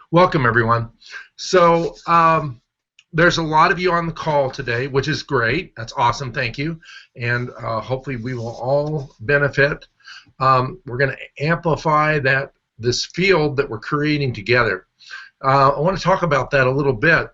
Welcome, everyone. So, there's a lot of you on the call today, which is great. That's awesome. Thank you. And hopefully we will all benefit. We're going to amplify this field that we're creating together. I want to talk about that a little bit.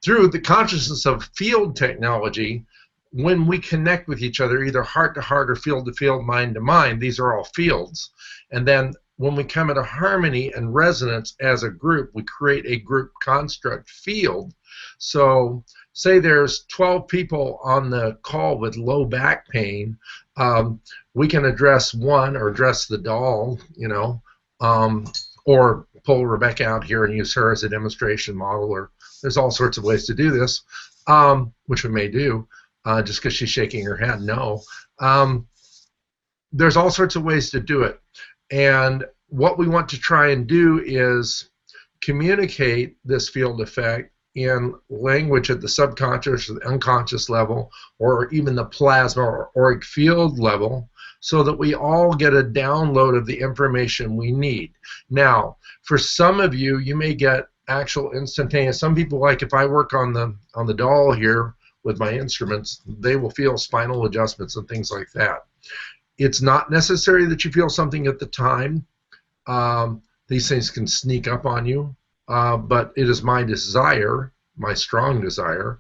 Through the consciousness of field technology, when we connect with each other, either heart to heart or field to field, mind to mind, these are all fields. And then when we come into harmony and resonance as a group, we create a group construct field. So say there's 12 people on the call with low back pain. We can address one or address the doll, or pull Rebecca out here and use her as a demonstration model, or there's all sorts of ways to do this, which we may do. Just because she's shaking her head, no. There's all sorts of ways to do it. And what we want to try and do is communicate this field effect in language at the subconscious or the unconscious level, or even the plasma or auric field level, so that we all get a download of the information we need. Now, for some of you, you may get actual instantaneous. Some people, like if I work on the doll here with my instruments, they will feel spinal adjustments and things like that. It's not necessary that you feel something at the time. These things can sneak up on you, but it is my desire, my strong desire,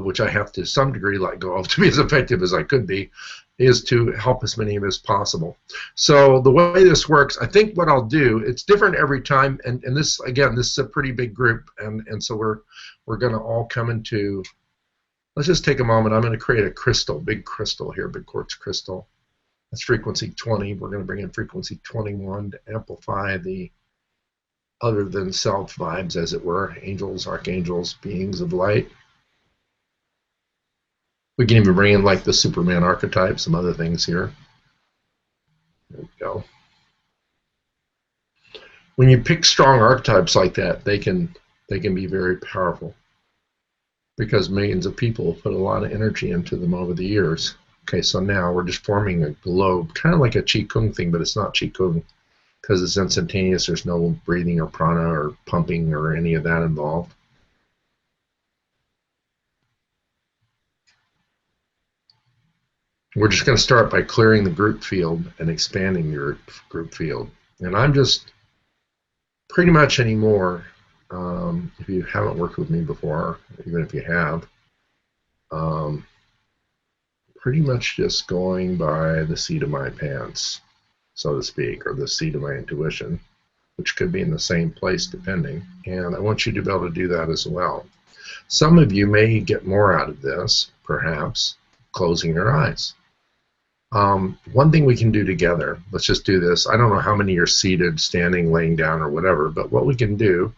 which I have to some degree let go of to be as effective as I could be, is to help as many of as possible. So the way this works, I think what I'll do, it's different every time, and this, again, this is a pretty big group, and so we're going to all come into, let's just take a moment. I'm going to create a crystal, big crystal here, big quartz crystal. That's frequency 20. We're going to bring in frequency 21 to amplify the other than self vibes, as it were, angels, archangels, beings of light. We can even bring in like the Superman archetype, some other things here. There we go. When you pick strong archetypes like that, they can be very powerful, because millions of people put a lot of energy into them over the years. Okay, so now we're just forming a globe, kind of like a Qigong thing, but it's not Qigong because it's instantaneous. There's no breathing or prana or pumping or any of that involved. We're just going to start by clearing the group field and expanding your group field. And I'm just pretty much anymore, if you haven't worked with me before, even if you have, pretty much just going by the seat of my pants, so to speak, or the seat of my intuition, which could be in the same place depending. And I want you to be able to do that as well. Some of you may get more out of this, perhaps, closing your eyes. One thing we can do together, let's just do this. I don't know how many are seated, standing, laying down, or whatever, but what we can do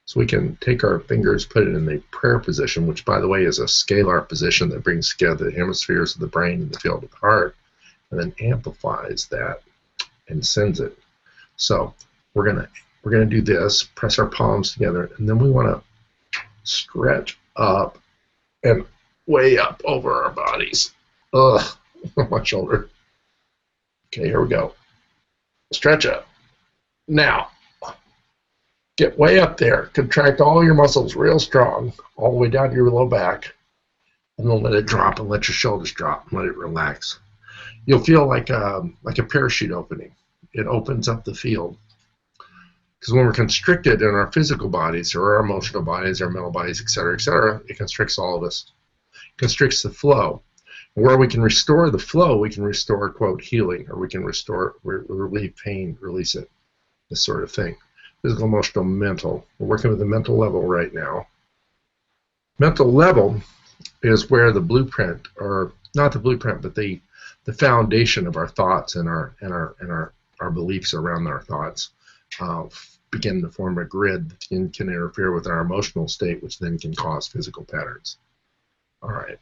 is we can take our fingers, put it in the prayer position, which, by the way, is a scalar position that brings together the hemispheres of the brain and the field of the heart, and then amplifies that and sends it. So we're gonna do this, press our palms together, and then we want to stretch up and way up over our bodies. Ugh, my shoulder. Okay, here we go. Stretch up. Now, get way up there. Contract all your muscles real strong, all the way down to your low back, and then let it drop and let your shoulders drop and let it relax. You'll feel like a parachute opening. It opens up the field. Because when we're constricted in our physical bodies or our emotional bodies, our mental bodies, etc., it constricts all of us. It constricts the flow. Where we can restore the flow, we can restore, quote, healing, or we can relieve pain, release it, this sort of thing. Physical, emotional, mental. We're working with the mental level right now. Mental level is where the blueprint, or not the blueprint, but the foundation of our thoughts and our beliefs around our thoughts begin to form a grid that can interfere with our emotional state, which then can cause physical patterns. All right.